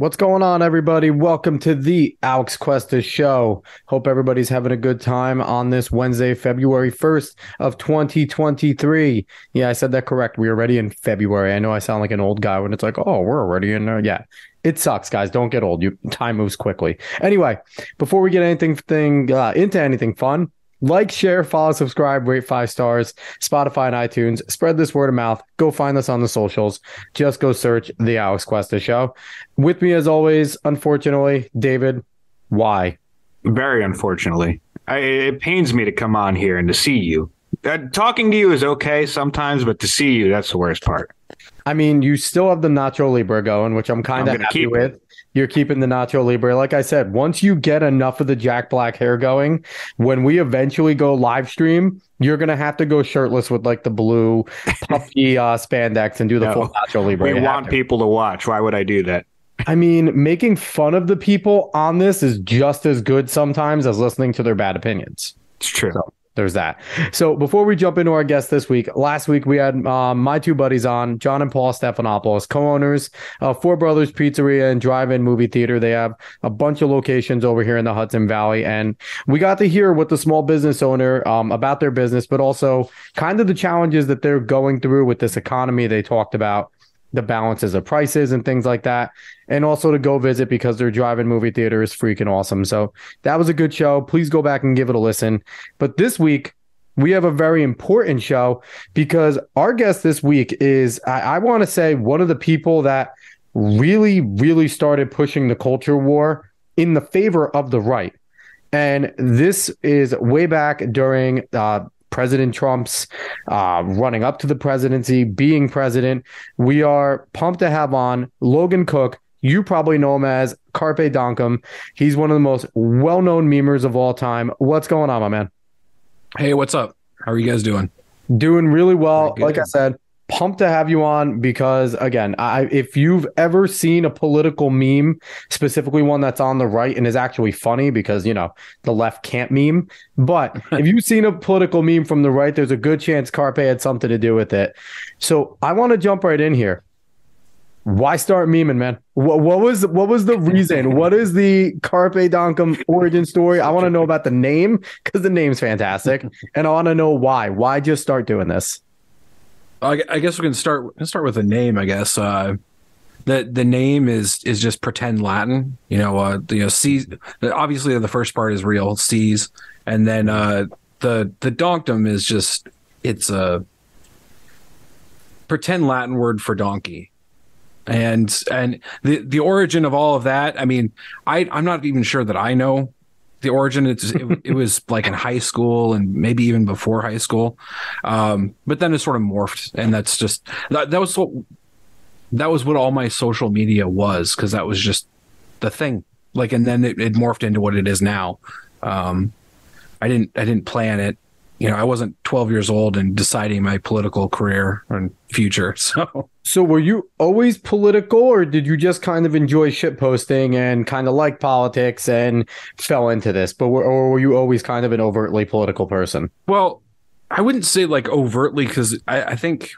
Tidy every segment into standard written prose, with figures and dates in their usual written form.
What's going on, everybody? Welcome to the Alex Cuesta Show. Hope everybody's having a good time on this Wednesday, February 1st of 2023. Yeah, I said that correct. We are already in February. I know I sound like an old guy when it's like, oh, we're already in there. Yeah, it sucks, guys. Don't get old. Time moves quickly. Anyway, before we get into anything fun, like, share, follow, subscribe, rate 5 stars, Spotify and iTunes. Spread this word of mouth. Go find us on the socials. Just go search the Alex Cuesta Show. With me, as always, unfortunately, David. Why? Very unfortunately. It pains me to come on here and to see you. Talking to you is okay sometimes, but to see you, that's the worst part. I mean, you still have the Nacho Libre going, which I'm kind of happy with. You're keeping the Nacho Libre. Like I said, once you get enough of the Jack Black hair going, when we eventually go live stream, you're going to have to go shirtless with like the blue puffy spandex and do the full Nacho Libre. We want people to watch. Why would I do that? I mean, making fun of the people on this is just as good sometimes as listening to their bad opinions. It's true. So there's that. So before we jump into our guest this week, last week we had my two buddies on, John and Paul Stephanopoulos, co-owners of Four Brothers Pizzeria and Drive-In Movie Theater. They have a bunch of locations over here in the Hudson Valley, and we got to hear what the small business owner about their business, but also kind of the challenges that they're going through with this economy. They talked about the balances of prices and things like that, and also to go visit because their drive-in movie theater is freaking awesome. So that was a good show. Please go back and give it a listen. But this week, we have a very important show because our guest this week is, I want to say, one of the people that really, really started pushing the culture war in the favor of the right. And this is way back during President Trump's running up to the presidency, being president. We are pumped to have on Logan Cook. You probably know him as Carpe Donktum. He's one of the most well-known memers of all time. What's going on, my man? Hey, what's up? How are you guys doing? Doing really well. Like I said, pumped to have you on because, again, if you've ever seen a political meme, specifically one that's on the right and is actually funny because, you know, the left can't meme. But if you've seen a political meme from the right, there's a good chance Carpe had something to do with it. So I want to jump right in here. Why start memeing, man? What was the reason? What is the Carpe Donktum origin story? I want to know about the name because the name's fantastic. And I want to know why. Why just start doing this? I guess we can start with the name. I guess the name is just pretend Latin. C's. Obviously, the first part is real C's, and then the Donktum is just it's a pretend Latin word for donkey, and the origin of all of that. I mean, I'm not even sure that I know the origin. It was like in high school and maybe even before high school, but then it sort of morphed, and that's just that was what all my social media was, because that was just the thing. Like, and then it morphed into what it is now. I didn't plan it. I wasn't 12 years old and deciding my political career and future. So were you always political, or did you just kind of enjoy shit posting and kind of like politics and fell into this? Or were you always kind of an overtly political person? Well, I wouldn't say like overtly, because I think,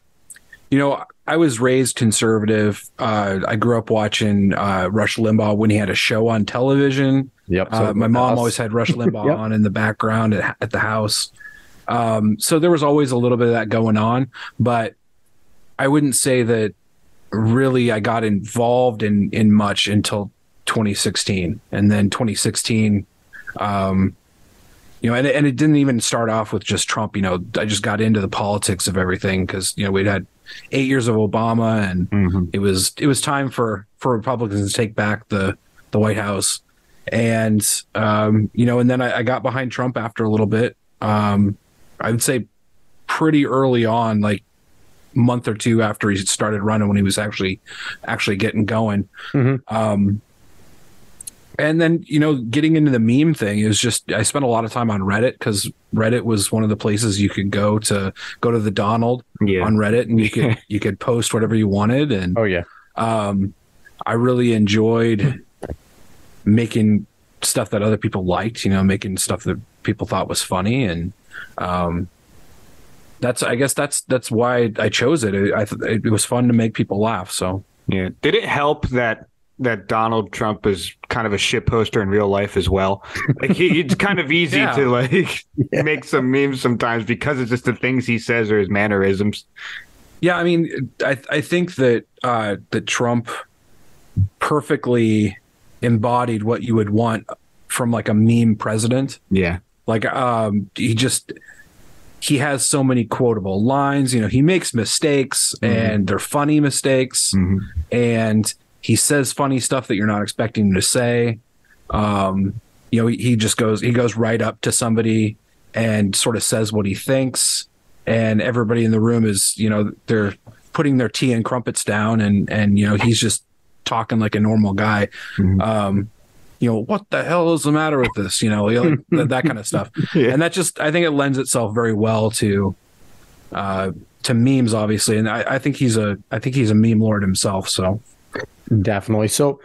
I was raised conservative. I grew up watching Rush Limbaugh when he had a show on television. Yep. My mom always had Rush Limbaugh Yep. on in the background at the house. So there was always a little bit of that going on, but I wouldn't say that really I got involved in much until 2016. And then 2016, and it didn't even start off with just Trump. I just got into the politics of everything because, we'd had 8 years of Obama, and it was time for Republicans to take back the White House. And, and then I got behind Trump after a little bit. I would say pretty early on, like a month or two after he started running, when he was actually getting going. And then, getting into the meme thing, it was just, I spent a lot of time on Reddit, because Reddit was one of the places you could go to the Donald on Reddit, and you could post whatever you wanted. And I really enjoyed making stuff that other people liked, making stuff that people thought was funny. And that's why I chose it. It was fun to make people laugh. So yeah. Did it help that that Donald Trump is kind of a shit poster in real life as well. Like it's kind of easy to like make some memes sometimes because it's just the things he says or his mannerisms. Yeah, I mean, I think that that Trump perfectly embodied what you would want from like a meme president. Yeah. Like he has so many quotable lines, you know, he makes mistakes and they're funny mistakes and he says funny stuff that you're not expecting him to say. You know, he goes right up to somebody and sort of says what he thinks, and everybody in the room is, you know, they're putting their tea and crumpets down, and you know, he's just talking like a normal guy. You know, what the hell is the matter with this? You know, like, that kind of stuff. And that just, I think it lends itself very well to memes, obviously. And I think he's a meme lord himself. So definitely. So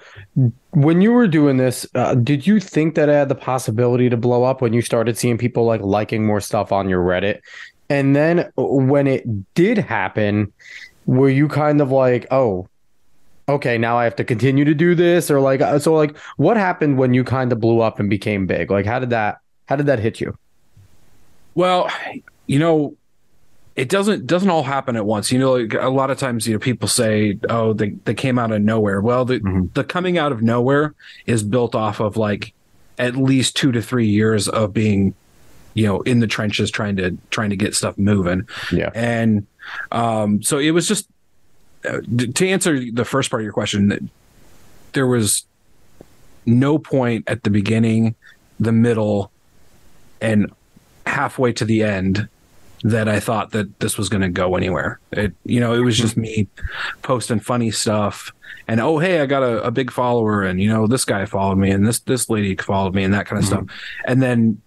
when you were doing this, did you think that it had the possibility to blow up when you started seeing people like liking more stuff on your Reddit? And then when it did happen, were you kind of like, oh, okay, now I have to continue to do this? Or like, so like what happened when you kind of blew up and became big? Like, how did that hit you? Well, you know, it doesn't all happen at once. You know, like a lot of times, you know, people say, oh, they came out of nowhere. Well, the coming out of nowhere is built off of like at least 2 to 3 years of being, you know, in the trenches trying to get stuff moving. Yeah. And so it was just, to answer the first part of your question, there was no point at the beginning, the middle, and halfway to the end that I thought that this was going to go anywhere. It was just me posting funny stuff and, oh, hey, I got a big follower, and, you know, this guy followed me and this lady followed me and that kind of stuff. And then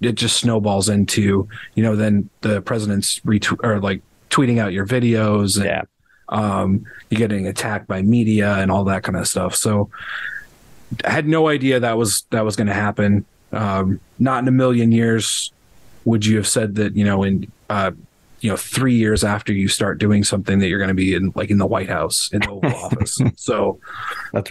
it just snowballs into, you know, then the president's tweeting out your videos and you're getting attacked by media and all that kind of stuff. So I had no idea that was going to happen. Not in a million years would you have said that, you know, in 3 years after you start doing something that you're going to be in the White House, in the Oval Office. So that's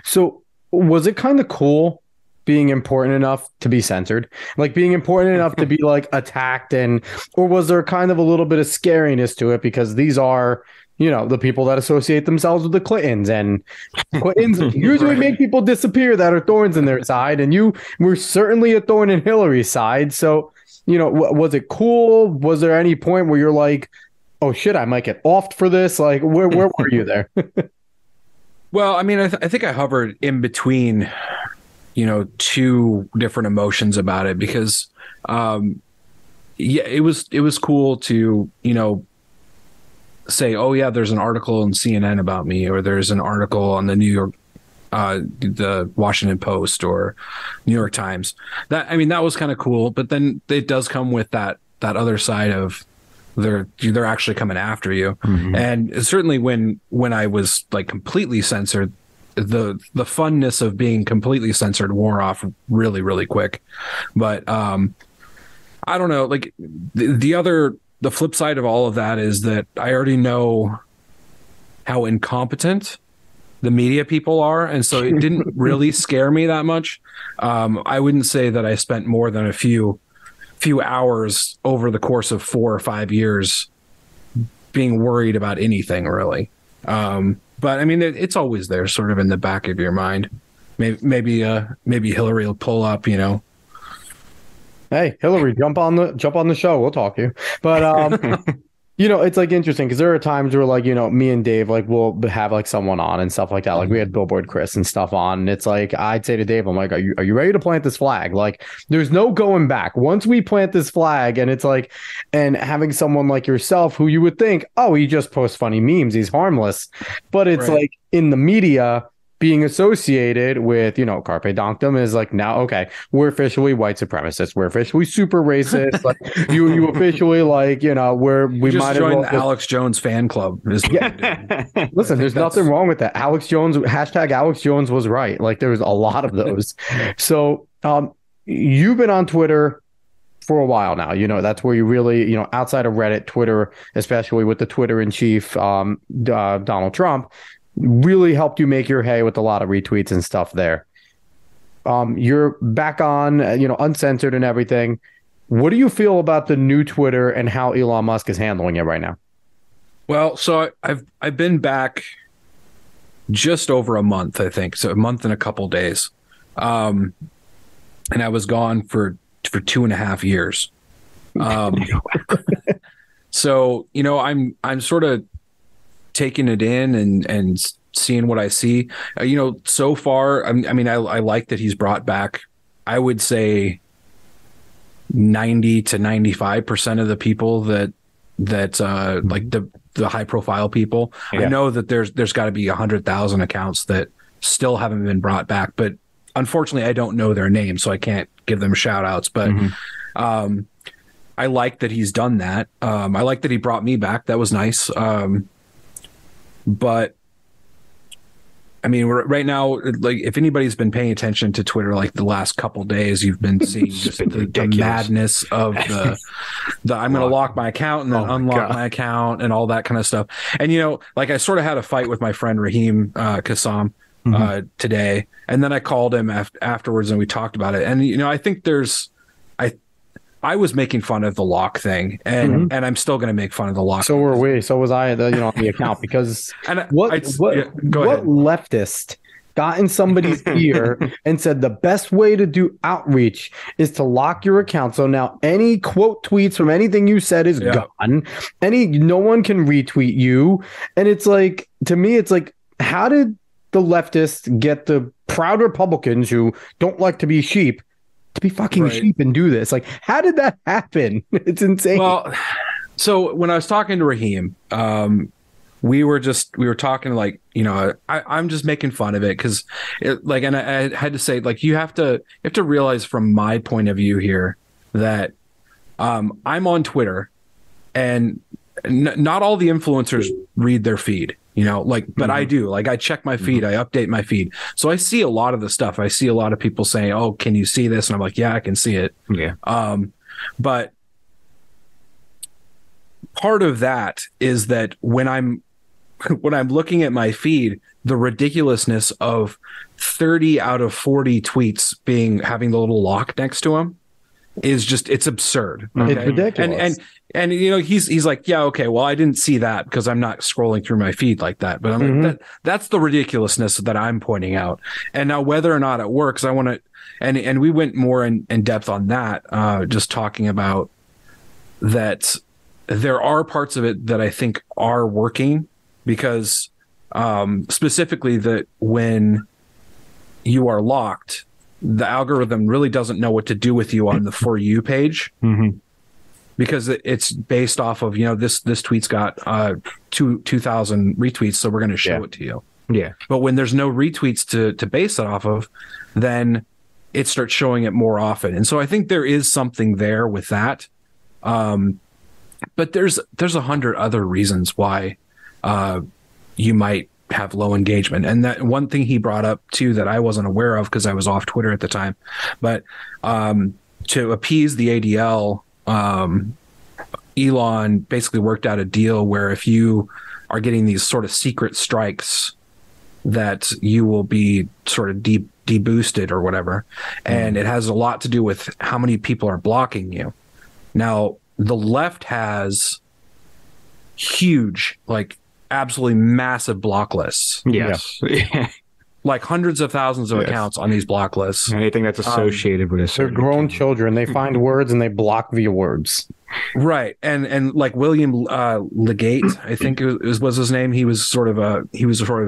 So was it kind of cool being important enough to be censored, like being important enough to be like attacked, or was there kind of a little bit of scariness to it because these are, you know, the people that associate themselves with the Clintons, and Clintons usually make people disappear that are thorns in their side, and you were certainly a thorn in Hillary's side. So, you know, was it cool? Was there any point where you're like, oh shit, I might get offed for this? Like, where were you there? Well, I mean, I think I hovered in between, you know, two different emotions about it, because it was cool to, you know, say, oh yeah, there's an article in CNN about me, or there's an article on the the Washington Post or New York Times. That was kind of cool, but then it does come with that other side of they're actually coming after you. And certainly when I was like completely censored, the funness of being completely censored wore off really, really quick. But I don't know, like the flip side of all of that is that I already know how incompetent the media people are, and so it didn't really scare me that much. I wouldn't say that I spent more than a few hours over the course of 4 or 5 years being worried about anything, really. But I mean, it's always there, sort of in the back of your mind. Maybe Hillary will pull up, you know. Hey, Hillary, jump on the show. We'll talk to you. But you know, it's like interesting because there are times where, like, you know, me and Dave, like, we'll have like someone on and stuff like that. Like we had Billboard Chris and stuff on, and it's like I'd say to Dave, I'm like, are you ready to plant this flag? Like, there's no going back. Once we plant this flag, and it's like, and having someone like yourself who you would think, oh, he just posts funny memes, he's harmless, but it's like in the media, being associated with, you know, Carpe Donktum is like, now, okay, we're officially white supremacists. We're officially super racist. Like you officially, like, you know, we might join the Alex Jones fan club. Listen, there's nothing wrong with that. Alex Jones, #Alex Jones was right. Like there's a lot of those. So you've been on Twitter for a while now. You know, that's where you really, you know, outside of Reddit, Twitter, especially with the Twitter in chief, Donald Trump, really helped you make your hay with a lot of retweets and stuff there. You're back on, uncensored and everything. What do you feel about the new Twitter and how Elon Musk is handling it right now? Well, so I've been back just over a month, I think. So a month and a couple days. And I was gone for 2.5 years. So, I'm sort of taking it in and seeing what I see. So far, I like that he's brought back, I would say 90 to 95% of the people that like the high profile people. Yeah. I know that there's got to be 100,000 accounts that still haven't been brought back, but unfortunately I don't know their names, so I can't give them shout outs. But I like that he's done that. I like that he brought me back. That was nice. But I mean, right now, like if anybody's been paying attention to Twitter, like the last couple days, you've been seeing just the madness of the I'm going to lock my account and then unlock my account and all that kind of stuff. And, like I sort of had a fight with my friend Raheem Kassam today, and then I called him afterwards and we talked about it. And, I think I was making fun of the lock thing, and I'm still going to make fun of the lock. So were we. So was I. On the account, because what leftist got in somebody's ear and said the best way to do outreach is to lock your account. So now any quote tweets from anything you said is gone. No one can retweet you, and it's like, to me, it's like, how did the leftists get the proud Republicans who don't like to be sheep to be fucking sheep and do this? Like, how did that happen? It's insane. Well, so when I was talking to Raheem, we were talking like, I'm just making fun of it because and I had to say, like, you have to realize from my point of view here that I'm on Twitter and not all the influencers read their feed. But I do. Like, I check my feed, I update my feed. So I see a lot of the stuff. I see a lot of people saying, "Oh, can you see this?" And I'm like, "Yeah, I can see it." Yeah. But part of that is that when I'm looking at my feed, the ridiculousness of 30 out of 40 tweets having the little lock next to them is just, it's absurd. Okay? It's ridiculous. And he's like, yeah, okay, well, I didn't see that because I'm not scrolling through my feed like that. But I'm like, that's the ridiculousness that I'm pointing out. And now whether or not it works, I want to, and we went more in depth on that, just talking about that there are parts of it that I think are working, because specifically that when you are locked, the algorithm really doesn't know what to do with you on the For You page. Because it's based off of, this tweet's got 2,000 retweets, so we're going to show it to you. Yeah. But when there's no retweets to base it off of, then it starts showing it more often. And so I think there is something there with that. But there's 100 other reasons why you might have low engagement. And that one thing he brought up too that I wasn't aware of because I was off Twitter at the time, but to appease the ADL, Elon basically worked out a deal where if you are getting these sort of secret strikes, that you will be sort of deboosted or whatever. And it has a lot to do with how many people are blocking you. Now, the left has huge, like absolutely massive block lists. Yes. Like hundreds of thousands of accounts on these block lists. Anything that's associated with a certain grown children. They find words and they block via words. Right. And like William Legate, I think was his name. He was sort of a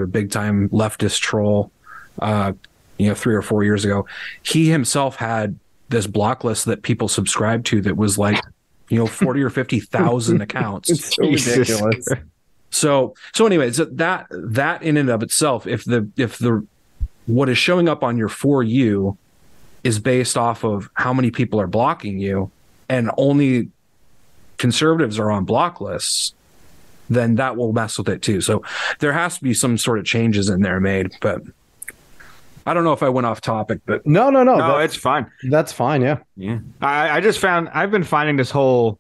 big time leftist troll, 3 or 4 years ago. He himself had this block list that people subscribed to that was like, 40 or 50,000 accounts. It's so ridiculous. So anyways, that in and of itself, if the what is showing up on your For You is based off of how many people are blocking you, and only conservatives are on block lists, then that will mess with it too. So there has to be some sort of changes in there made. But I don't know if I went off topic, but no, it's fine. That's fine. Yeah. I just found I've been finding this whole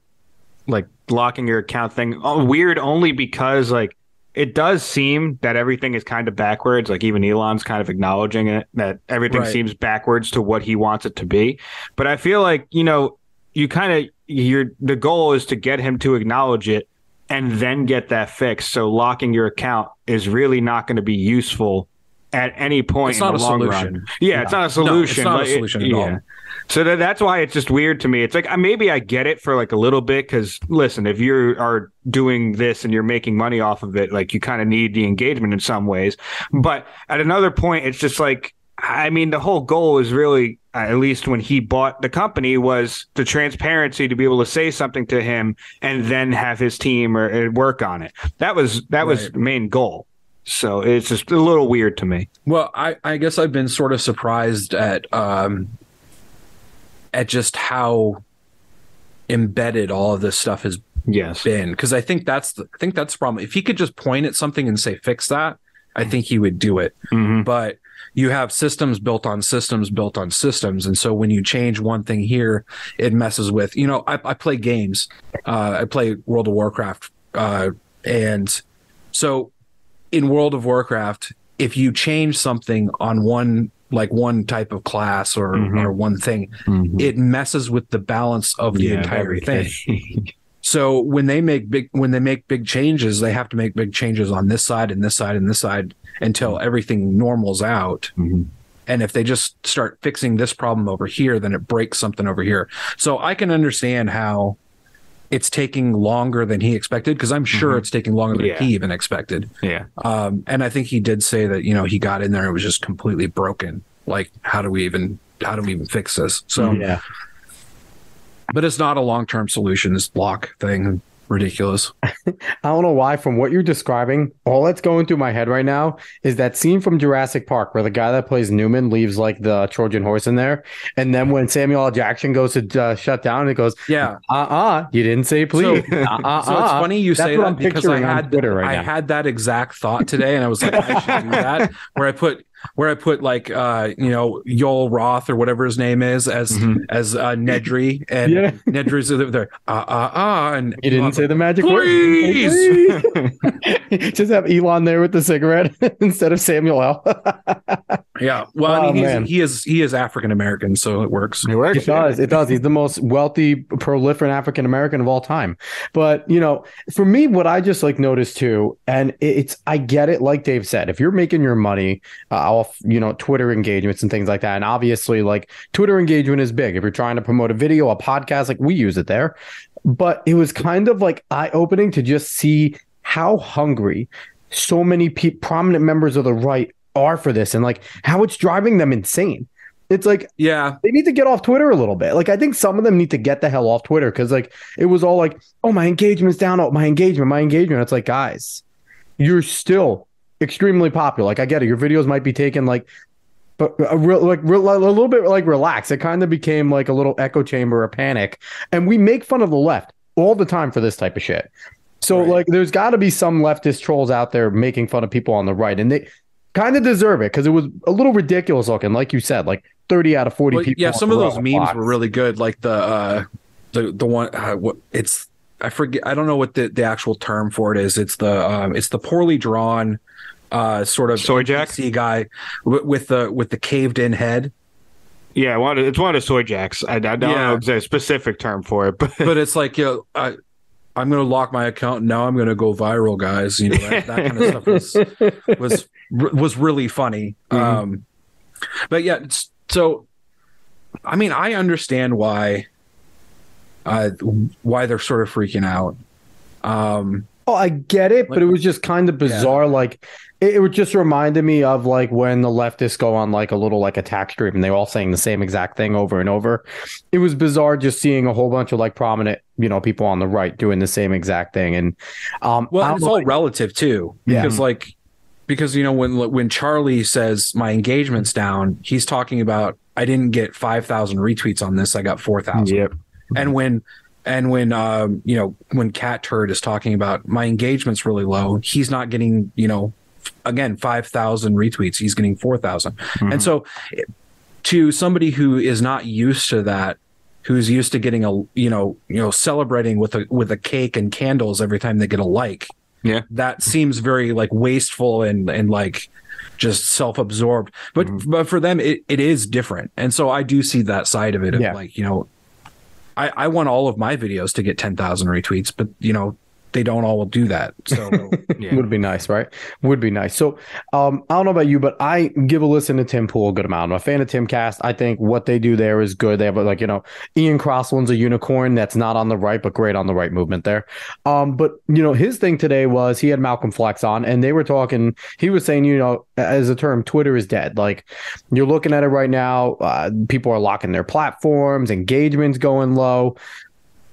like locking your account thing weird only because like it does seem that everything is kind of backwards. Like even Elon's kind of acknowledging it, that everything seems backwards to what he wants it to be. But I feel like, the goal is to get him to acknowledge it and then get that fixed. So locking your account is really not going to be useful at any point in the long run. Yeah, no. It's not a solution. No, it's not a solution at all. So that's why it's just weird to me. It's like maybe I get it for like a little bit because, listen, if you are doing this and you're making money off of it, like you kind of need the engagement in some ways. But at another point, it's just like, I mean, the whole goal is really, at least when he bought the company, was the transparency to be able to say something to him and then have his team or work on it. That was the main goal. So it's just a little weird to me. Well, I guess I've been sort of surprised at just how embedded all of this stuff has been. Because I think that's the problem. If he could just point at something and say, fix that, I think he would do it. Mm-hmm. But you have systems built on systems built on systems. And so when you change one thing here, it messes with, I play games. I play World of Warcraft. And so in World of Warcraft, if you change something on one type of class or one thing, it messes with the balance of the entire thing. So when they make big changes, they have to make big changes on this side and this side and this side until everything normals out. Mm-hmm. And if they just start fixing this problem over here, then it breaks something over here. So I can understand how it's taking longer than he expected, because I'm sure it's taking longer than he even expected. Yeah. And I think he did say that, he got in there and it was just completely broken. Like, how do we even fix this? So, but it's not a long-term solution, this block thing. Ridiculous. I don't know why. From what you're describing, all that's going through my head right now is that scene from Jurassic Park where the guy that plays Newman leaves like the Trojan horse in there, and then when Samuel L. Jackson goes to shut down, it goes, you didn't say please. So it's funny you say that, because I had that exact thought today, and I was like, I should do that. Where I put like Yoel Roth or whatever his name is as Nedry, and Nedry's there and you didn't say the magic word. Just have Elon there with the cigarette instead of Samuel L. Yeah, well, he is African American, so it works. It works. It does. He's the most wealthy, prolific African American of all time. But for me, what I just like noticed too, and I get it. Like Dave said, if you're making your money off Twitter engagements and things like that, and obviously like Twitter engagement is big if you're trying to promote a video, a podcast, like we use it there. But it was kind of like eye-opening to just see how hungry so many prominent members of the right are for this, and like how it's driving them insane. It's like, they need to get off Twitter a little bit. Like, I think some of them need to get the hell off Twitter, because like it was all like, oh, my engagement's down. Oh, my engagement. It's like, guys, you're still extremely popular. Like, I get it. Your videos might be taken like, but a little bit like relax. It kind of became like a little echo chamber of panic. And we make fun of the left all the time for this type of shit. So like, there's got to be some leftist trolls out there making fun of people on the right, and they kind of deserve it, because it was a little ridiculous looking, like you said, like 30 out of 40 people. Yeah, some of those memes were really good. Like the one, I forget. I don't know what the actual term for it is. It's the poorly drawn sort of soy jack guy with the caved in head. Yeah, it's one of the soy jacks. I don't know the specific term for it, but it's like, I'm going to lock my account. Now I'm going to go viral, guys. That kind of stuff was really funny. Mm-hmm. But yeah, so I mean, I understand why they're sort of freaking out. I get it, but it was just kind of bizarre. Like it just reminded me of like when the leftists go on like a little like attack stream and they're all saying the same exact thing over and over. It was bizarre just seeing a whole bunch of like prominent, people on the right doing the same exact thing. And it's all relative too, because when Charlie says my engagement's down, he's talking about, I didn't get 5,000 retweets on this, I got 4,000. Yep. And when Cat Turd is talking about my engagement's really low, he's not getting, again, 5,000 retweets, he's getting 4,000. Mm-hmm. And so to somebody who is not used to that, who's used to getting celebrating with a cake and candles every time they get a like, Yeah. That seems very like wasteful and like just self-absorbed. But for them, it is different. And so I do see that side of it of like, you know, I want all of my videos to get 10,000 retweets, but you know, they don't all do that. So would be nice, right? Would be nice. So I don't know about you, but I give a listen to Tim Pool a good amount. I'm a fan of Timcast. I think what they do there is good. They have like, you know, Ian Crossland's a unicorn that's not on the right, but great on the right movement there. But you know, his thing today was he had Malcolm Flex on and they were talking, he was saying, you know, as a term, Twitter is dead. Like you're looking at it right now. People are locking their platforms, engagement's going low.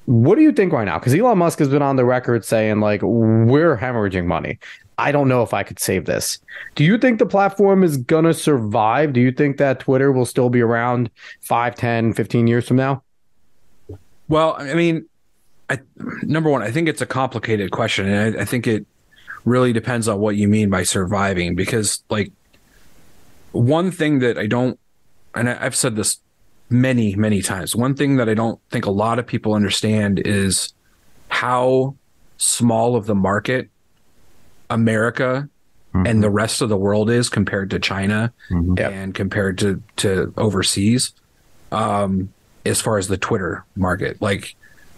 What do you think right now? Because Elon Musk has been on the record saying, like, we're hemorrhaging money. I don't know if I could save this. Do you think the platform is going to survive? Do you think that Twitter will still be around 5, 10, 15 years from now? Well, I mean, number one, I think it's a complicated question. And I think it really depends on what you mean by surviving. Because, like, one thing that I don't, and I've said this many times. One thing that I don't think a lot of people understand is how small of the market America and the rest of the world is compared to China and compared to overseas, as far as the Twitter market. Like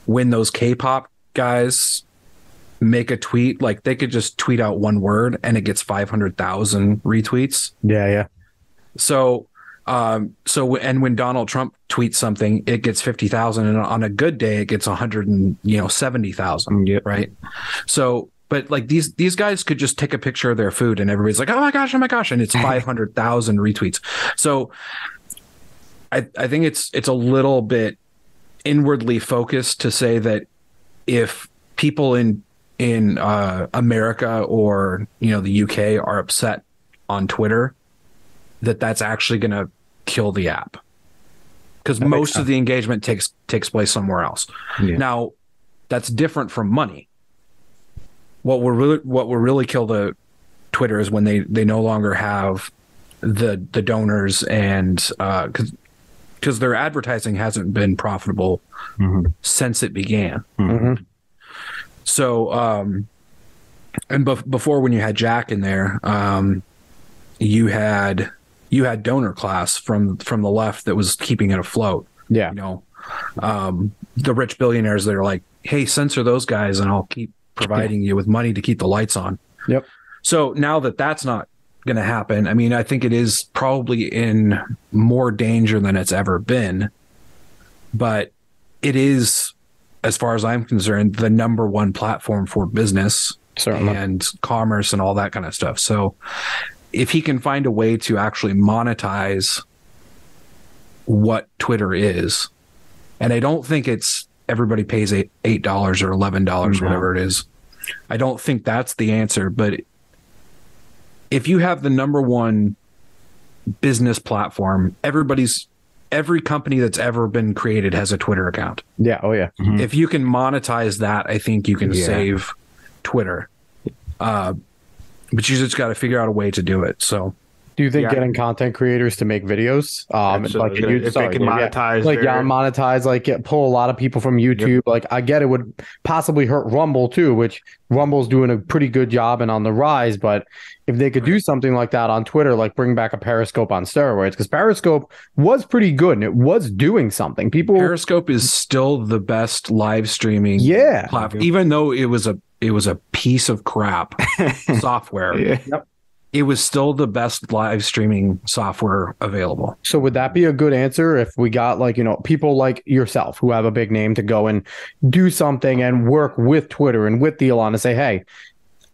when those K-pop guys make a tweet, like they could just tweet out one word and it gets 500,000 retweets. Yeah. So and when Donald Trump tweets something, it gets 50,000, and on a good day, it gets 170,000. Right. So, but like these guys could just take a picture of their food, and everybody's like, oh my gosh, and it's 500,000 retweets. So, I think it's a little bit inwardly focused to say that if people in America or the UK are upset on Twitter, that's actually going to kill the app, because most of the engagement takes place somewhere else. Now, that's different from money. What will really kill the Twitter is when they no longer have the donors, and because their advertising hasn't been profitable since it began. So and before, when you had Jack in there, you had donor class from the left that was keeping it afloat. The rich billionaires that are like, hey, censor those guys and I'll keep providing you with money to keep the lights on. So now that's not going to happen, I mean, I think it is probably in more danger than it's ever been, but it is, as far as I'm concerned, the number one platform for business and commerce and all that kind of stuff. So if he can find a way to actually monetize what Twitter is, and I don't think it's everybody pays $8 or $11, whatever it is. I don't think that's the answer, but if you have the number one business platform, every company that's ever been created has a Twitter account. If you can monetize that, I think you can save Twitter. But you just got to figure out a way to do it. So, do you think getting content creators to make videos, like if they can monetize, monetize, pull a lot of people from YouTube? Like, I get it would possibly hurt Rumble too, which Rumble's doing a pretty good job and on the rise. But if they could do something like that on Twitter, like bring back a Periscope on steroids, because Periscope was pretty good and it was doing something. Periscope is still the best live streaming platform, even though it was a piece of crap software. It was still the best live streaming software available. So would that be a good answer if we got people like yourself who have a big name to go and do something and work with Twitter and with Elon and say, hey,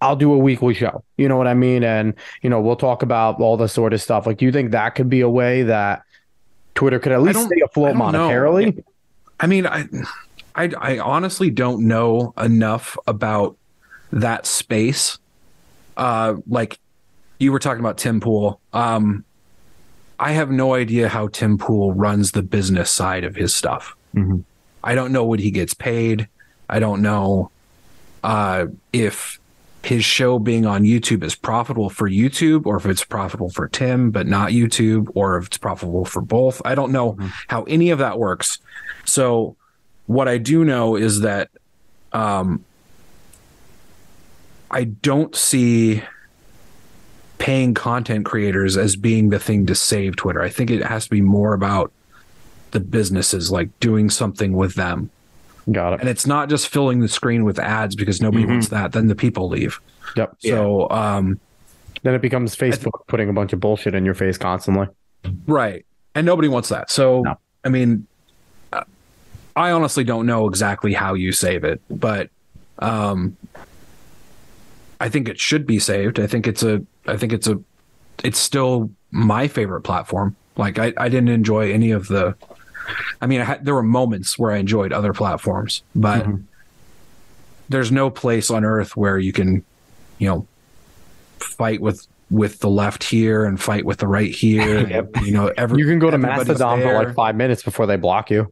I'll do a weekly show. You know what I mean? And, we'll talk about all this sort of stuff. Like, do you think that could be a way that Twitter could at least stay afloat monetarily? I mean, I honestly don't know enough about that space. Like you were talking about Tim Pool. I have no idea how Tim Pool runs the business side of his stuff. I don't know what he gets paid. I don't know if his show being on YouTube is profitable for YouTube, or if it's profitable for Tim but not YouTube, or if it's profitable for both. I don't know how any of that works. So what I do know is that I I don't see paying content creators as being the thing to save Twitter. I think it has to be more about the businesses, like doing something with them. Got it. And it's not just filling the screen with ads because nobody wants that. Then the people leave. Yep. So then it becomes Facebook putting a bunch of bullshit in your face constantly. Right. And nobody wants that. So, No. I mean, I honestly don't know exactly how you save it, but I think it should be saved. I think it's still my favorite platform. Like I didn't enjoy any of the, there were moments where I enjoyed other platforms, but there's no place on earth where you can, fight with the left here and fight with the right here. Yep. You can go to Mastodon for like 5 minutes before they block you.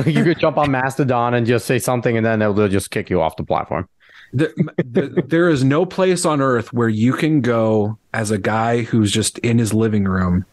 You could jump on Mastodon and just say something, and then they'll just kick you off the platform. There is no place on earth where you can go as a guy who's just in his living room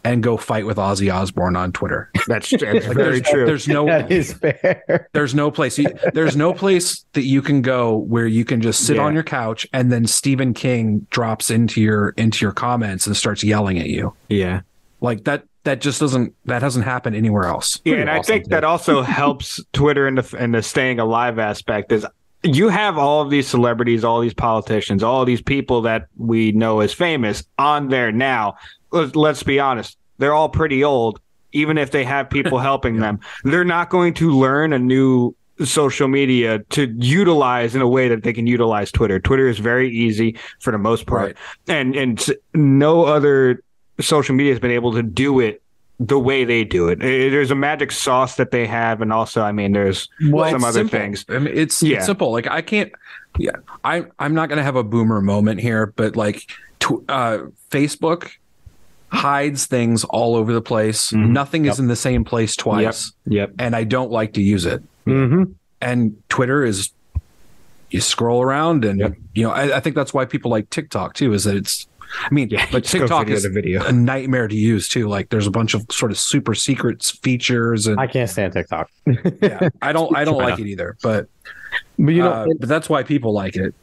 and go fight with Ozzy Osbourne on Twitter. That's very true. That is fair. There's no place. There's no place that you can go where you can just sit on your couch and then Stephen King drops into your comments and starts yelling at you. Yeah, like that just doesn't happen anywhere else. Yeah, and I think that also helps Twitter in the staying alive aspect is you have all of these celebrities, all these politicians, all these people that we know as famous on there now. Let's be honest, they're all pretty old. Even if they have people helping them, they're not going to learn a new social media to utilize in a way that they can utilize Twitter. Twitter is very easy for the most part, and no other social media has been able to do it the way they do it. There's a magic sauce that they have, and also, there's some other things. It's simple. Like I can't. Yeah, I'm not going to have a boomer moment here, but like Facebook hides things all over the place. Nothing is in the same place twice. Yep. And I don't like to use it. And Twitter is, you scroll around and, I think that's why people like TikTok too, is that it's, but TikTok is a nightmare to use too. Like there's a bunch of sort of super secret features, and I can't stand TikTok. I don't like it either, but but that's why people like it.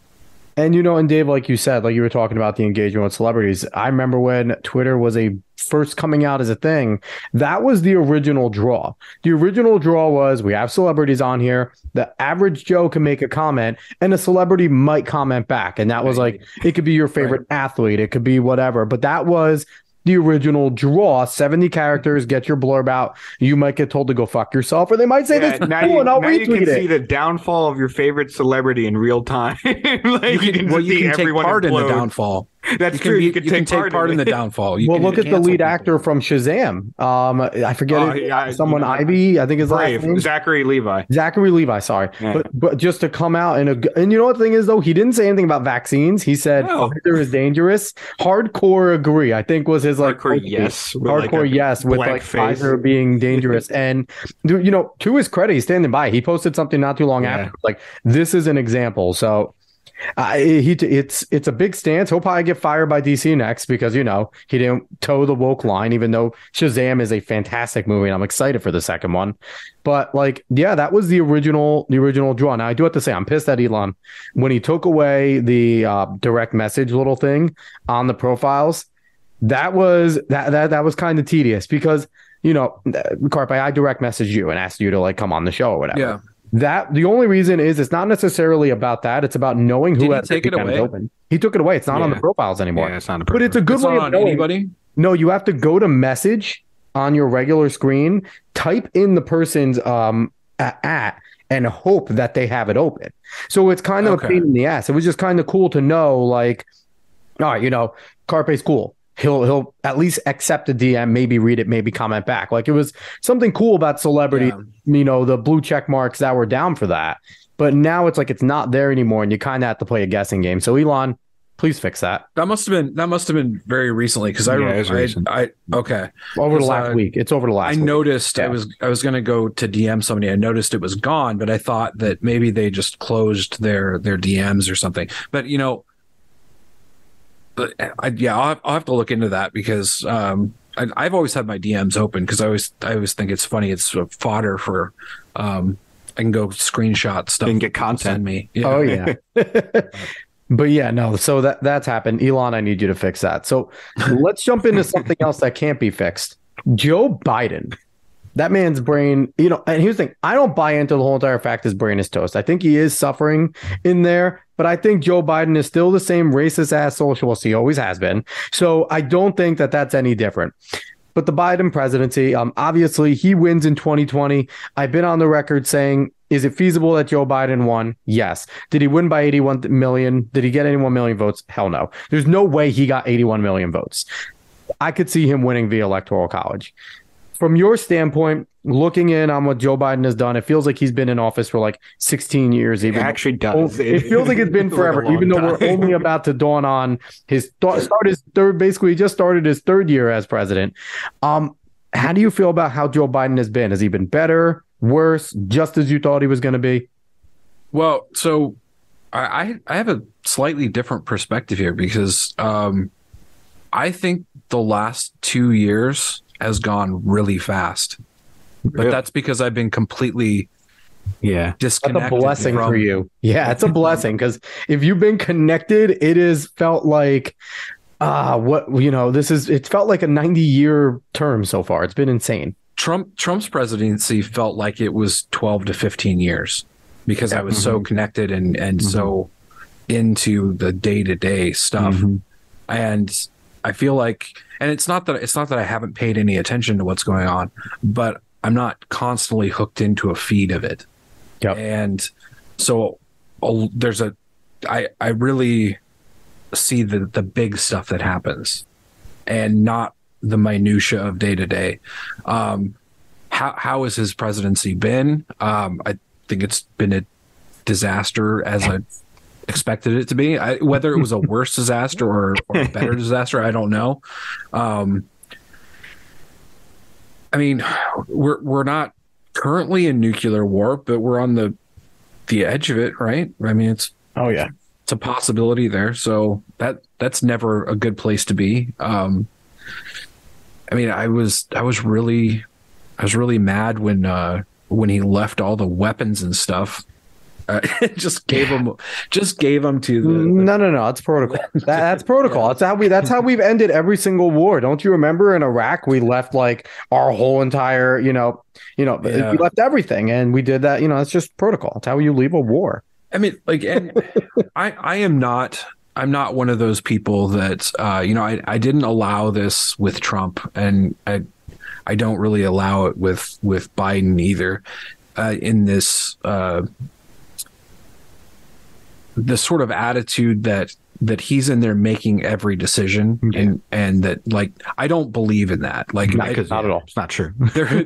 And, and Dave, like you said, like you were talking about the engagement with celebrities. I remember when Twitter was first coming out as a thing, that was the original draw. The original draw was we have celebrities on here. The average Joe can make a comment and a celebrity might comment back. And that was like, it could be your favorite athlete. It could be whatever. But that was the original draw. 70 characters, get your blurb out. You might get told to go fuck yourself, or they might say this is cool and I'll retweet it. You can see the downfall of your favorite celebrity in real time. You can take part in the downfall. That's true. You can take part in the downfall. Look at the lead actor from Shazam. I forget someone Ivy, I think his last name. Zachary Levi. Sorry. Yeah. But just to come out and you know what the thing is though, he didn't say anything about vaccines. He said Pfizer is dangerous. Hardcore agree, I think was his hardcore yes. Hardcore yes with like face. Pfizer being dangerous. And to his credit, he's standing by. He posted something not too long after. Like this is an example. So it's a big stance. He'll probably get fired by DC next because he didn't toe the woke line, even though Shazam is a fantastic movie and I'm excited for the second one. But that was the original draw. Now I do have to say I'm pissed at Elon when he took away the direct message little thing on the profiles. That was kind of tedious because Carpe, I direct messaged you and asked you to come on the show or whatever. Yeah. That the only reason is it's not necessarily about that. It's about knowing who has take it away. Open. He took it away. It's not on the profiles anymore. Yeah, it's not but it's a good way of knowing. Anybody? No, you have to go to message on your regular screen, type in the person's at, and hope that they have it open. So it's kind of a pain in the ass. It was just kind of cool to know, all right, Carpe's cool. He'll at least accept a DM, maybe read it, maybe comment back. It was something cool about celebrity, the blue check marks that were down for that. But now it's it's not there anymore, and you kind of have to play a guessing game. So Elon, please fix that. That must have been very recently because over the last week. It's over the last. I noticed I was going to go to DM somebody. I noticed it was gone, but I thought that maybe they just closed their DMs or something. But I'll have to look into that because I've always had my DMs open because I always think it's funny. It's sort of fodder for I can go screenshot stuff and get content. Send me. Yeah. Oh yeah. But yeah, no. So that's happened. Elon, I need you to fix that. So let's jump into something else that can't be fixed. Joe Biden. That man's brain, and here's the thing, I don't buy into the whole entire fact his brain is toast. I think he is suffering in there, but I think Joe Biden is still the same racist ass socialist he always has been. So I don't think that that's any different. But the Biden presidency, obviously he wins in 2020. I've been on the record saying, is it feasible that Joe Biden won? Yes. Did he win by 81 million? Did he get 81 million votes? Hell no. There's no way he got 81 million votes. I could see him winning via electoral college. From your standpoint, looking in on what Joe Biden has done, it feels like he's been in office for like 16 years. Even it actually does. It feels like it's been forever, even though we're only about to dawn on his third. Basically, he just started his third year as president. How do you feel about how Joe Biden has been? Has he been better, worse, just as you thought he was going to be? Well, so I have a slightly different perspective here because I think the last 2 years has gone really fast, but that's because I've been completely disconnected. That's a blessing for you. Yeah, it's a blessing because if you've been connected, it has felt like it felt like a 90-year term so far. It's been insane. Trump's presidency felt like it was 12 to 15 years because I was so connected and so into the day-to-day stuff. And I feel like, and it's not that I haven't paid any attention to what's going on, but I'm not constantly hooked into a feed of it. Yep. And so I really see the big stuff that happens and not the minutia of day to day. How has his presidency been? I think it's been a disaster as I expected it to be. Whether it was a worse disaster or a better disaster, I don't know. I mean, we're not currently in nuclear war, but we're on the edge of it, right? I mean, it's a possibility there. So that's never a good place to be. I mean, I was really mad when he left all the weapons and stuff. Just gave them to the no. It's protocol. That's protocol. That's how we've ended every single war. Don't you remember in Iraq we left like our whole entire we left everything and we did that. It's just protocol. It's how you leave a war. I mean, like, and I'm not one of those people that I didn't allow this with Trump, and I don't really allow it with Biden either. In this. The sort of attitude that he's in there making every decision and that, like, I don't believe in that. Like, not at all. It's not true.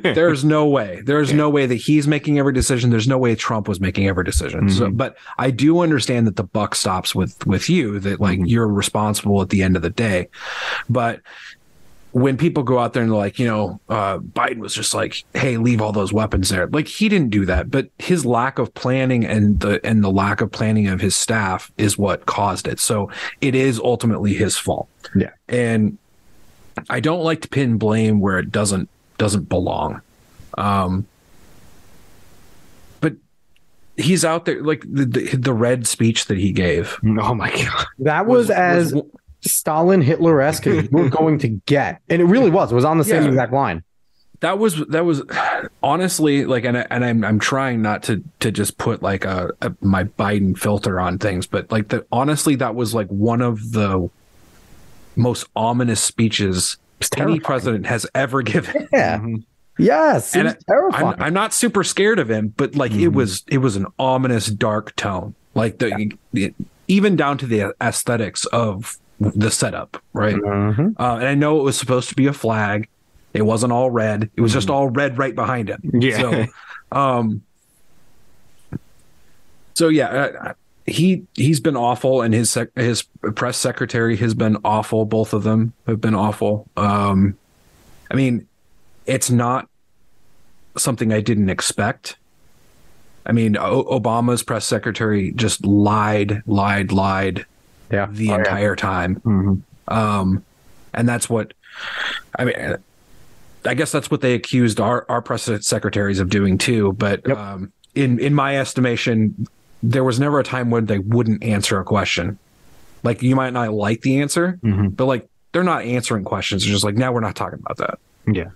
There's no way. There's no way that he's making every decision. There's no way Trump was making every decision. So, but I do understand that the buck stops with you, that like you're responsible at the end of the day. But when people go out there and they're like, Biden was just like, hey, leave all those weapons there. Like, he didn't do that, but his lack of planning and the lack of planning of his staff is what caused it. So it is ultimately his fault. Yeah. And I don't like to pin blame where it doesn't belong. But he's out there, like the red speech that he gave. Oh my God. That was Stalin Hitler-esque as we're going to get, and it really was. It was on the same exact line. That was honestly like, and I'm trying not to just put like my Biden filter on things, but like honestly, that was like one of the most ominous speeches any president has ever given. Yeah. Yes, and terrifying. I'm not super scared of him, but like it was an ominous, dark tone, like even down to the aesthetics of the setup, right? And I know it was supposed to be a flag. It wasn't all red. It was just all red right behind him. Yeah. So he's been awful, and his press secretary has been awful. Both of them have been awful. I mean, it's not something I didn't expect. I mean, Obama's press secretary just lied the entire time. And that's what, I mean, I guess that's what they accused our press secretaries of doing too. But in my estimation, there was never a time when they wouldn't answer a question. Like, you might not like the answer, Mm-hmm. but like, they're not answering questions. They're just like, now we're not talking about that. Yeah.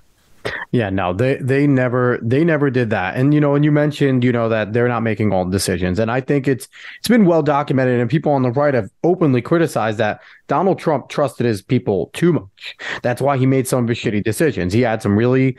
Yeah, no, they never did that. And and you mentioned, that they're not making all the decisions. And I think it's been well documented, and people on the right have openly criticized that Donald Trump trusted his people too much. That's why he made some of his shitty decisions. He had some really,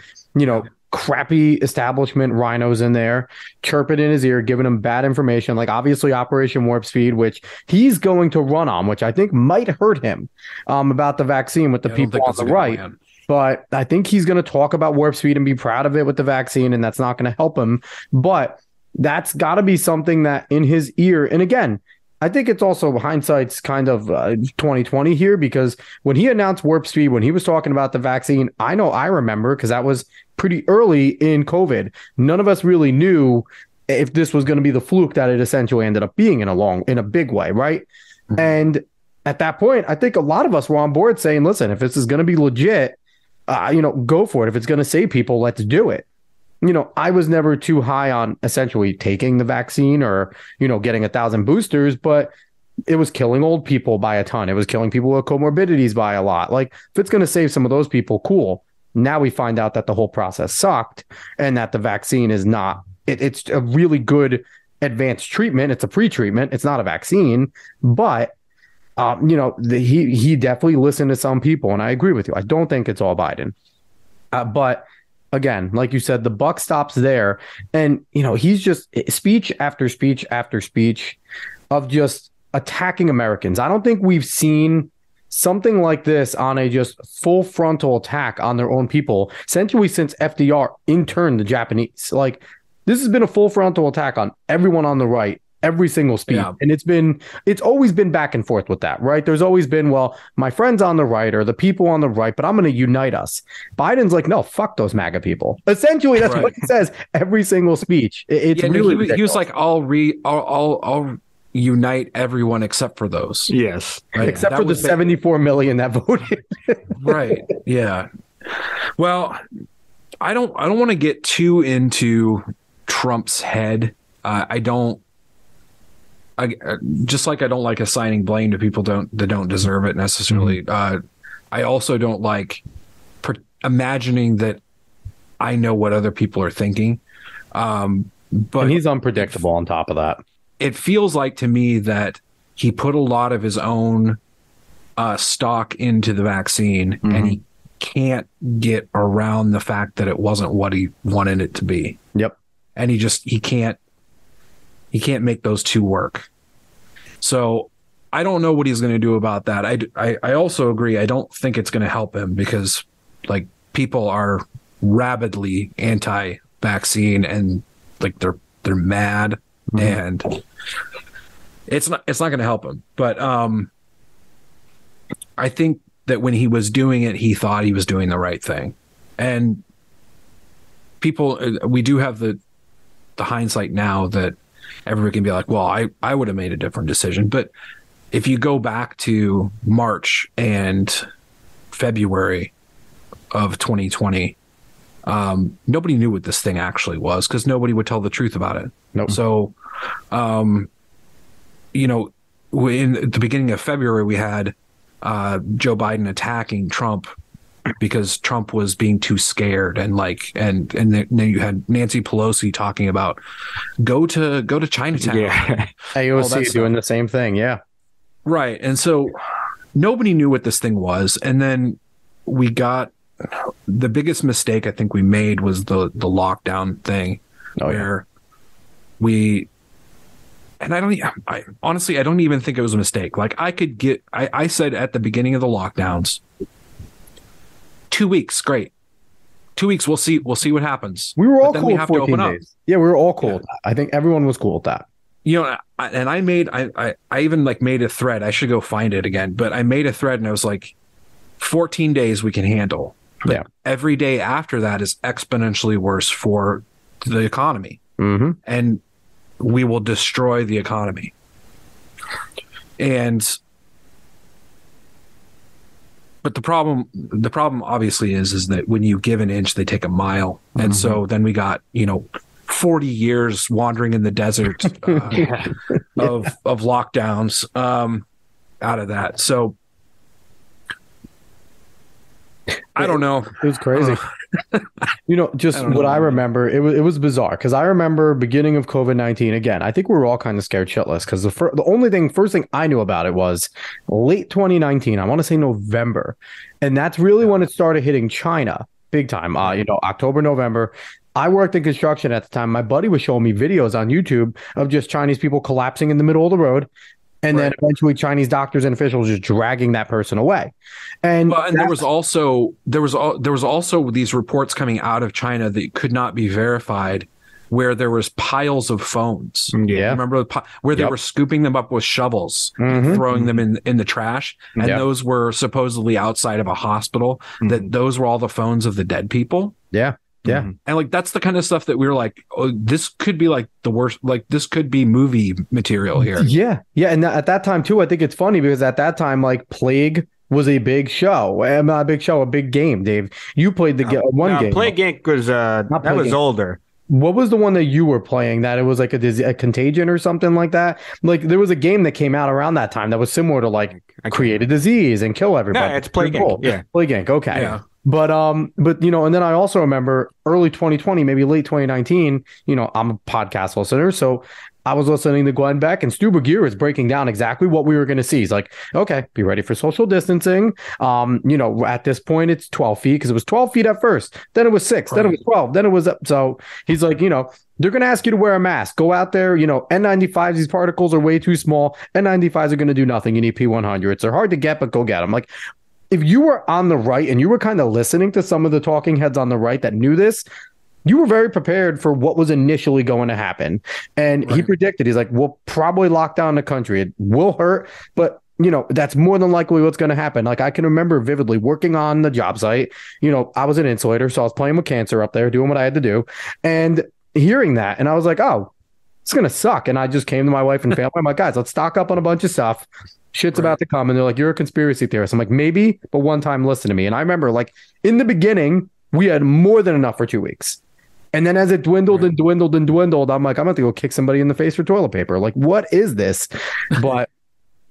crappy establishment rhinos in there, chirping in his ear, giving him bad information, like obviously Operation Warp Speed, which he's going to run on, which I think might hurt him about the vaccine with the people on the right. Plan. But I think he's going to talk about Warp Speed and be proud of it with the vaccine, and that's not going to help him. But that's got to be something that in his ear, and again, I think it's also hindsight's kind of 2020 here, because when he announced Warp Speed, when he was talking about the vaccine, I know I remember, because that was pretty early in COVID. None of us really knew if this was going to be the fluke that it essentially ended up being in a big way, right? Mm-hmm. And at that point, I think a lot of us were on board saying, listen, if this is going to be legit, go for it. If it's going to save people, let's do it. I was never too high on essentially taking the vaccine or, getting 1,000 boosters, but it was killing old people by a ton. It was killing people with comorbidities by a lot. Like, if it's going to save some of those people, cool. Now we find out that the whole process sucked and that the vaccine is not, it's a really good advanced treatment. It's a pre-treatment. It's not a vaccine, but he definitely listened to some people, and I agree with you. I don't think it's all Biden. But again, like you said, the buck stops there. And, he's just speech after speech after speech of just attacking Americans. I don't think we've seen something like this on a just full frontal attack on their own people, essentially since FDR interned the Japanese. Like, this has been a full frontal attack on everyone on the right. Every single speech. Yeah. And it's always been back and forth with that, right? There's always been, well, my friends on the right or the people on the right, but I'm going to unite us. Biden's like, no, fuck those MAGA people. Essentially, that's what he says every single speech. It's really he was like, I'll unite everyone except for those. Yes. Right? Except for the 74 million that voted. Right. Yeah. Well, I don't want to get too into Trump's head. Just like I don't like assigning blame to people that don't deserve it necessarily. Mm-hmm. I also don't like imagining that I know what other people are thinking. But and he's unpredictable on top of that. It feels like to me that he put a lot of his own stock into the vaccine, mm-hmm. and he can't get around the fact that it wasn't what he wanted it to be. Yep. And he can't make those two work. So I don't know what he's going to do about that. I also agree. I don't think it's going to help him, because like, people are rabidly anti-vaccine and like they're mad, mm-hmm. and it's not going to help him. But I think that when he was doing it, he thought he was doing the right thing. And we do have the hindsight now that everyone can be like, well, I would have made a different decision. But if you go back to March and February of 2020, nobody knew what this thing actually was, because nobody would tell the truth about it. Nope. So, in the beginning of February, we had Joe Biden attacking Trump because Trump was being too scared, and then you had Nancy Pelosi talking about go to Chinatown. Yeah. AOC doing the same thing. Yeah. Right. And so nobody knew what this thing was. And then we got the biggest mistake I think we made was the lockdown thing, where we, and I honestly don't even think it was a mistake. Like, I said at the beginning of the lockdowns, 2 weeks, great. 2 weeks, we'll see what happens. We were all cool. We have to open days. Up. Yeah, we were all cool with that. I think everyone was cool with that. And I even like made a thread. I should go find it again, but I made a thread and I was like, 14 days we can handle. But every day after that is exponentially worse for the economy, mm-hmm. and we will destroy the economy. But the problem obviously is that when you give an inch, they take a mile. Mm-hmm. And so then we got, 40 years wandering in the desert of lockdowns. out of that. So I don't know. It was crazy. Just what I remember, it was bizarre because I remember beginning of COVID-19. Again, I think we were all kind of scared shitless because the first thing I knew about it was late 2019. I want to say November, and that's really when it started hitting China big time. October, November. I worked in construction at the time. My buddy was showing me videos on YouTube of just Chinese people collapsing in the middle of the road. And then eventually Chinese doctors and officials just dragging that person away. And there was also these reports coming out of China that could not be verified where there was piles of phones. Yeah. Remember where they were scooping them up with shovels, throwing them in the trash. And those were supposedly outside of a hospital, that those were all the phones of the dead people. Yeah. Yeah. And like, that's the kind of stuff that we were like, oh, this could be like the worst, like this could be movie material here. Yeah. Yeah. And at that time too, I think it's funny because at that time, like Plague was a big show. Not a big show, a big game, Dave. You played the game. Plague Inc. was, that was older. What was the one that you were playing that it was like a Contagion or something like that? Like there was a game that came out around that time that was similar to like create a disease and kill everybody. No, it's Plague Inc. Yeah. Plague Inc. Okay. Yeah. But and then I also remember early 2020, maybe late 2019, I'm a podcast listener. So I was listening to Glenn Beck and Stu Burguiere is breaking down exactly what we were going to see. He's like, okay, be ready for social distancing. At this point, it's 12 feet because it was 12 feet at first. Then it was 6. Then it was 12. Then it was up. So he's like, they're going to ask you to wear a mask. Go out there, N95s, these particles are way too small. N95s are going to do nothing. You need P100s. They're hard to get, but go get them. Like, if you were on the right and you were kind of listening to some of the talking heads on the right that knew this, you were very prepared for what was initially going to happen. And he predicted, he's like, we'll probably lock down the country. It will hurt, but that's more than likely what's going to happen. Like I can remember vividly working on the job site. I was an insulator, so I was playing with cancer up there, doing what I had to do and hearing that. And I was like, oh, it's going to suck. And I just came to my wife and family. I'm like, guys, let's stock up on a bunch of stuff. Shit's about to come. And they're like, you're a conspiracy theorist. I'm like, maybe, but one time listen to me. And I remember like in the beginning, we had more than enough for 2 weeks. And then as it dwindled and dwindled and dwindled, I'm like, I'm going to go kick somebody in the face for toilet paper. Like, what is this? But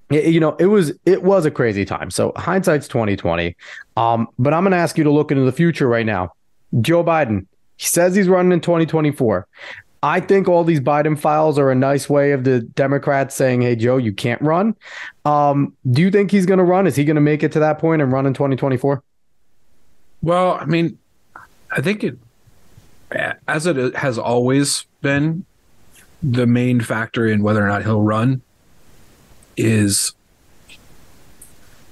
it was a crazy time. So hindsight's 2020. But I'm going to ask you to look into the future right now. Joe Biden, he says he's running in 2024. I think all these Biden files are a nice way of the Democrats saying, hey, Joe, you can't run. Do you think he's going to run? Is he going to make it to that point and run in 2024? Well, I mean, I think as it has always been, the main factor in whether or not he'll run is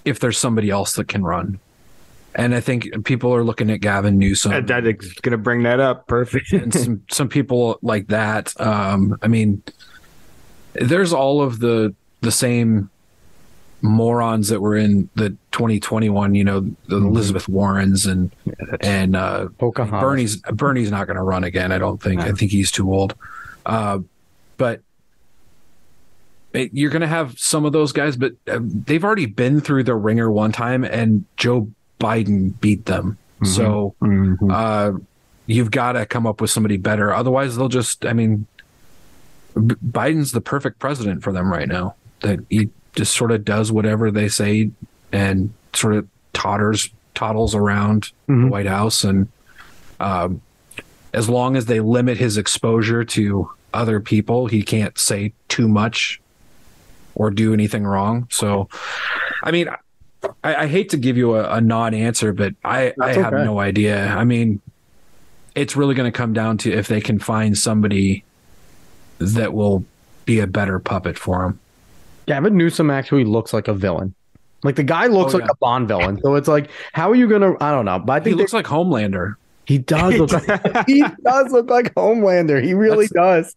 if there's somebody else that can run. And I think people are looking at Gavin Newsom. I'm going to bring that up. Perfect. And some people like that. I mean, there's all of the same morons that were in the 2021, the Elizabeth Warrens and Bernie's not going to run again. I don't think. I think he's too old. But you're going to have some of those guys, but they've already been through the ringer one time, and Joe Biden beat them. So you've got to come up with somebody better. Otherwise, they'll just, Biden's the perfect president for them right now. That he just sort of does whatever they say and sort of toddles around the White House. And as long as they limit his exposure to other people, he can't say too much or do anything wrong. So, I hate to give you a non-answer, but I have no idea. It's really going to come down to if they can find somebody that will be a better puppet for him. Gavin Newsom actually looks like a villain. Like the guy looks like a Bond villain. So it's like, how are you going to, I don't know. But I think he looks like Homelander. He does look like Homelander. He really does.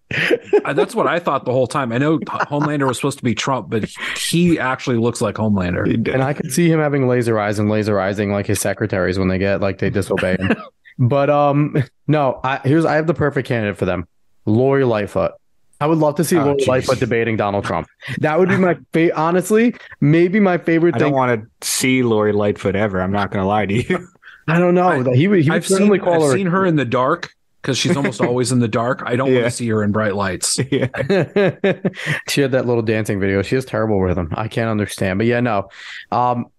That's what I thought the whole time. I know Homelander was supposed to be Trump, but he actually looks like Homelander. And I could see him having laser eyes and laserizing like his secretaries when they disobey him. But no, I have the perfect candidate for them. Lori Lightfoot. I would love to see Lori Lightfoot debating Donald Trump. That would be my honestly, maybe my favorite thing. I don't want to see Lori Lightfoot ever. I'm not going to lie to you. I don't know. He would certainly call her. I've seen her in the dark, because she's almost always in the dark. I don't want Yeah. to see her in bright lights. Yeah. She had that little dancing video. She has terrible rhythm. I can't understand. But yeah, no.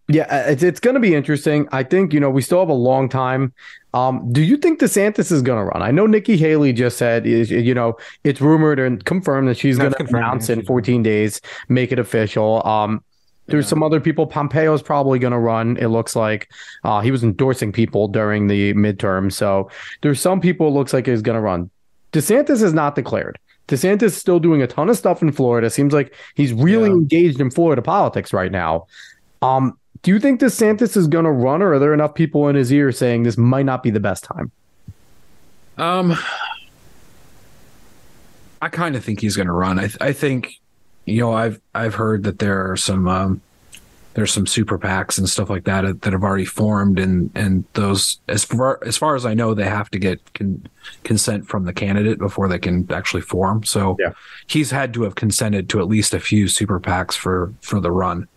Yeah, it's going to be interesting. I think, we still have a long time. Do you think DeSantis is going to run? I know Nikki Haley just said, it's rumored and confirmed that she's going to announce in 14 days, make it official. There's some other people. Pompeo's probably going to run. It looks like he was endorsing people during the midterm. So there's some people it looks like is going to run. DeSantis is not declared. DeSantis is still doing a ton of stuff in Florida. Seems like he's really engaged in Florida politics right now. Do you think DeSantis is going to run, or are there enough people in his ear saying this might not be the best time? I kind of think he's going to run. I think, I've heard that there's some super PACs and stuff like that that have already formed, and those, as far as I know, they have to get consent from the candidate before they can actually form. So he's had to have consented to at least a few super PACs for the run.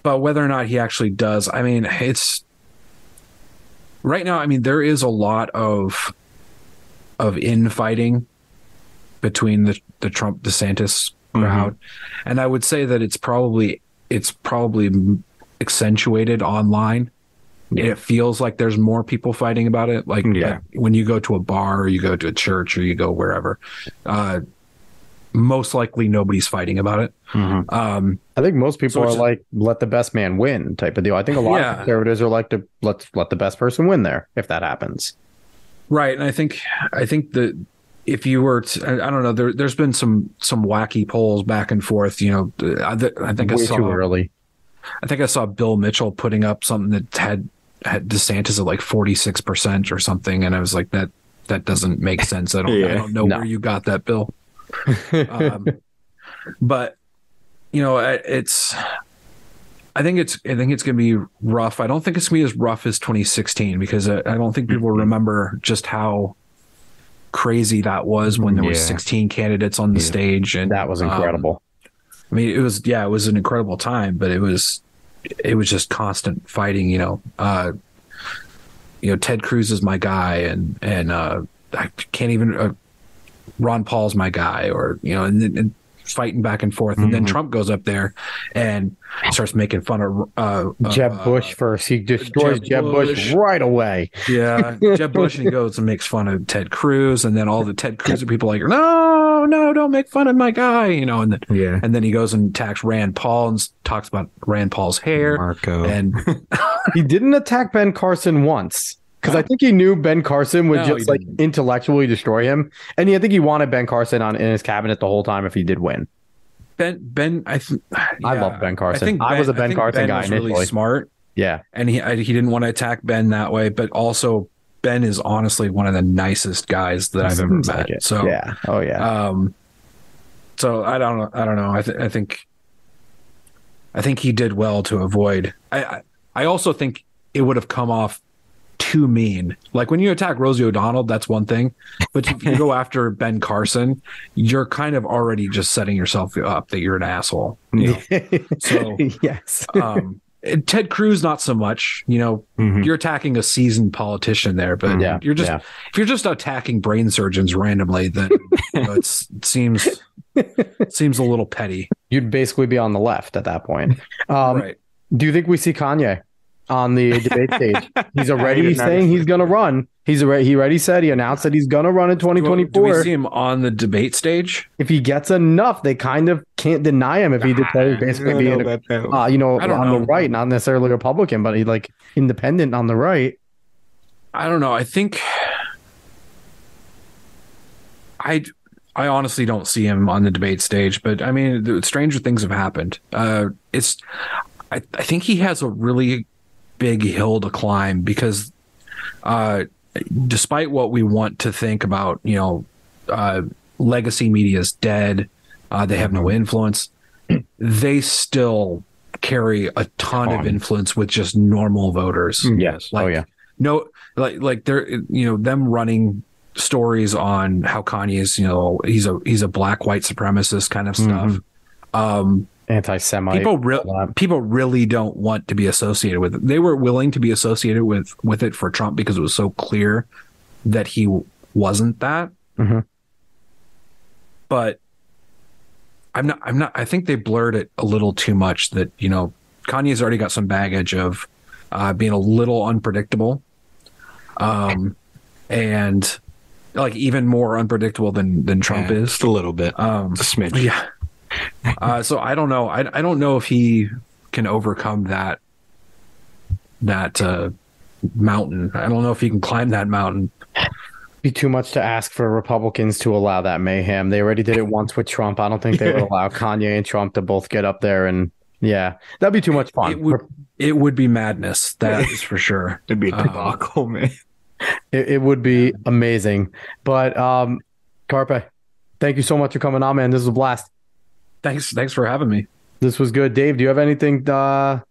But whether or not he actually does, I mean, it's right now. I mean, there is a lot of infighting between the Trump DeSantis crowd, and I would say that it's probably accentuated online. It feels like there's more people fighting about it. Like when you go to a bar, or you go to a church, or you go wherever. Most likely nobody's fighting about it. I think most people are like, let the best man win type of deal. I think a lot of conservatives are like, let's let the best person win there if that happens. Right. And I think that if you were to, I don't know, there's been some wacky polls back and forth, I think way too early. I think I saw Bill Mitchell putting up something that had DeSantis at like 46% or something. And I was like, that doesn't make sense. I don't know where you got that, Bill. But I think it's going to be rough. I don't think it's going to be as rough as 2016 because I don't think people remember just how crazy that was when there were 16 candidates on the stage, and that was incredible. I mean, it was an incredible time, but it was just constant fighting. Ted Cruz is my guy, and I can't even. Ron Paul's my guy, or and fighting back and forth, and then Trump goes up there and starts making fun of Jeb Bush first. He destroys Jeb Bush right away. Yeah, Jeb Bush, and he goes and makes fun of Ted Cruz, and then all the Ted Cruz people are like, no, don't make fun of my guy, and then he goes and attacks Rand Paul and talks about Rand Paul's hair. Marco, and he didn't attack Ben Carson once. Because I think he knew Ben Carson would intellectually destroy him, and I think he wanted Ben Carson in his cabinet the whole time if he did win. I love Ben Carson. I was a Ben Carson guy initially. Really smart, and he didn't want to attack Ben that way, but also Ben is honestly one of the nicest guys that I've ever met. So so I don't know. I think he did well to avoid. I also think it would have come off too mean. Like when you attack Rosie O'Donnell, that's one thing, but if you go after Ben Carson, you're kind of already just setting yourself up that you're an asshole. So yes. Ted Cruz, not so much. You're attacking a seasoned politician there, but if you're just attacking brain surgeons randomly, then it seems a little petty. You'd basically be on the left at that point. Right. Do you think we see Kanye on the debate stage? He's already saying he's going to run. He announced that he's going to run in 2024. Do we see him on the debate stage? If he gets enough, they kind of can't deny him if he declares basically being on the right, not necessarily Republican, but he like independent on the right. I don't know. I think I honestly don't see him on the debate stage, but I mean, stranger things have happened. I think he has a really big hill to climb because despite what we want to think about, legacy media is dead. They have no influence. They still carry a ton of influence with just normal voters. Yes. No, like they're, them running stories on how Kanye is, he's a black white supremacist kind of stuff. Anti-Semite. People really don't want to be associated with it. They were willing to be associated with it for Trump because it was so clear that he wasn't that. Mm-hmm. But I'm not. I think they blurred it a little too much. That, you know, Kanye's already got some baggage of being a little unpredictable, and like even more unpredictable than Trump is. Just a little bit. It's a smidge. Yeah. So I don't know. I don't know if he can overcome that mountain. I don't know if he can climb that mountain. Be too much to ask for Republicans to allow that mayhem. They already did it once with Trump. I don't think they would allow Kanye and Trump to both get up there, and yeah, that'd be too much fun. It would be madness. That is for sure. It'd be a debacle, man. It would be amazing. But Carpe, thank you so much for coming on, man. This was a blast. Thanks for having me. This was good. Dave, do you have anything to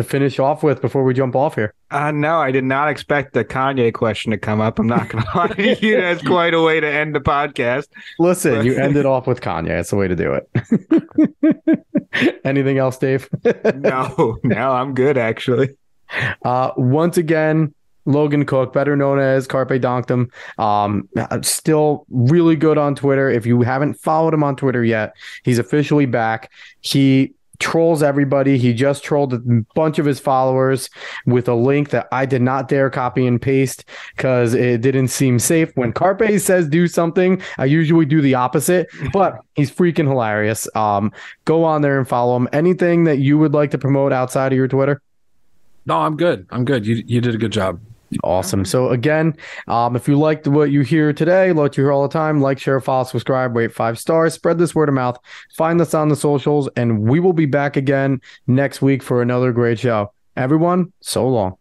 finish off with before we jump off here? No, I did not expect the Kanye question to come up. I'm not going to lie to you. That's quite a way to end the podcast. Listen, you ended off with Kanye. That's the way to do it. Anything else, Dave? No, I'm good, actually. Once again, Logan Cook, better known as Carpe Donktum, still really good on Twitter. If you haven't followed him on Twitter yet, he's officially back. He trolls everybody. He just trolled a bunch of his followers with a link that I did not dare copy and paste because it didn't seem safe. When Carpe says do something, I usually do the opposite, but he's freaking hilarious. Go on there and follow him. Anything that you would like to promote outside of your Twitter? No, I'm good. You did a good job. Awesome. So again, if you liked what you hear today, what you hear all the time, like, share, follow, subscribe, rate 5 stars, spread this word of mouth, find us on the socials, and we will be back again next week for another great show. Everyone, so long.